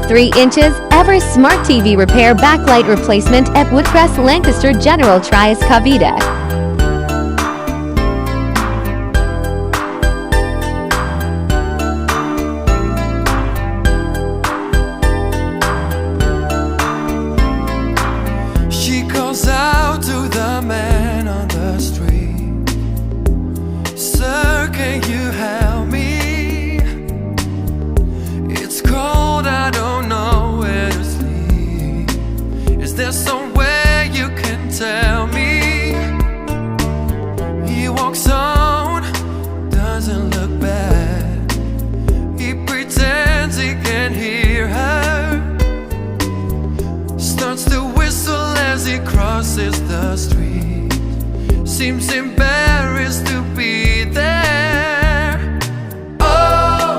3 inches Everest Smart TV Repair backlight replacement at Woodcrest, Lancaster, General Trias Cavite. She calls out to the man on the street, "Sir, can you help me? It's cold, I don't know where to sleep. Is there somewhere you can tell me?" He walks on, doesn't look bad. He pretends he can hear her, starts to whistle as he crosses the street. Seems